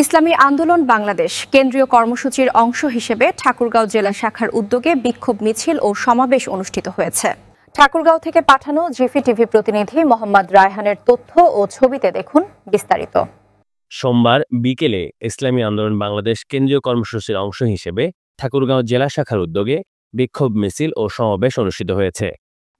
ইসলামী আন্দোলন বাংলাদেশ কেন্দ্রীয় কর্মসূচির অংশ হিসেবে ঠাকুরগাঁও জেলা শাখার উদ্যোগে বিক্ষোভ মিছিল ও সমাবেশ অনুষ্ঠিত হয়েছে। ঠাকুরগাঁও থেকে পাঠানো জিফি টিভি প্রতিনিধি মোহাম্মদ রায়হানের তথ্য ও ছবিতে দেখুন বিস্তারিত। সোমবার বিকেলে ইসলামী আন্দোলন বাংলাদেশ কেন্দ্রীয় কর্মসূচির অংশ হিসেবে ঠাকুরগাঁও জেলা শাখার উদ্যোগে বিক্ষোভ মিছিল ও সমাবেশ অনুষ্ঠিত হয়েছে।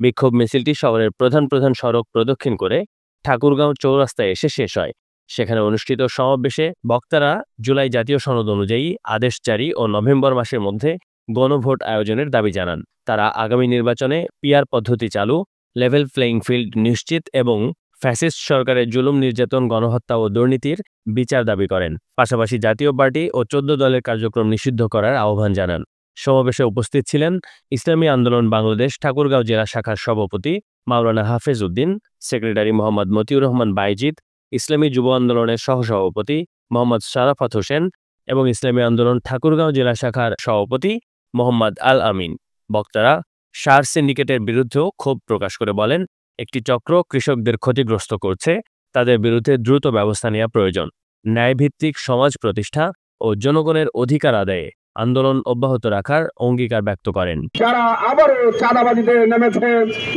বিক্ষোভ মিছিলটি শহরের প্রধান প্রধান সড়ক প্রদক্ষিণ করে ঠাকুরগাঁও চৌরাস্তায় এসে শেষ হয়। সেখানে অনুষ্ঠিত সমাবেশে বক্তারা জুলাই জাতীয় সনদ অনুযায়ী আদেশ জারি ও নভেম্বর মাসের মধ্যে গণভোট আয়োজনের দাবি জানান। তারা আগামী নির্বাচনে পিআর পদ্ধতি চালু, লেভেল প্লেইং ফিল্ড নিশ্চিত এবং ফ্যাসিস্ট সরকারের জুলুম নির্যাতন, গণহত্যা ও দুর্নীতির বিচার দাবি করেন। পাশাপাশি জাতীয় পার্টি ও 14 দলের কার্যক্রম নিষিদ্ধ করার আহ্বান জানান। সমাবেশে উপস্থিত ছিলেন ইসলামী আন্দোলন বাংলাদেশ ঠাকুরগাঁও জেলা শাখার সভাপতি মাওলানা হাফেজ উদ্দিন, সেক্রেটারি মোহাম্মদ মতিউর রহমান বাইজিদ, ইসলামী যুব আন্দোলনের সহসভাপতি মোহাম্মদ শারাফত হোসেন এবং ইসলামী আন্দোলন ঠাকুরগাঁও জেলা শাখার সভাপতি মোহাম্মদ আল আমিন। বক্তারা সার সিন্ডিকেটের বিরুদ্ধেও ক্ষোভ প্রকাশ করে বলেন, একটি চক্র কৃষকদের ক্ষতিগ্রস্ত করছে, তাদের বিরুদ্ধে দ্রুত ব্যবস্থা নেওয়া প্রয়োজন। ন্যায়ভিত্তিক সমাজ প্রতিষ্ঠা ও জনগণের অধিকার আদায়ে আন্দোলন অব্যাহত রাখার অঙ্গীকার ব্যক্ত করেন। যারা আবারও চাঁদাবাজিতে নেমেছে,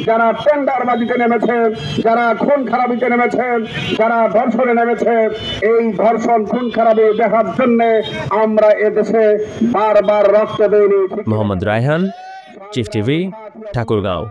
যারা টেন্ডারবাজিতে নেমেছে, যারা খুন খারাপিতে নেমেছে, যারা ধর্ষণে নেমেছে, এই ধর্ষণ খুন খারাপি দেখার জন্য আমরা এদেশে বারবার রক্ত দেইনি। Mohammad Raihan, chief TV, Thakurgaon.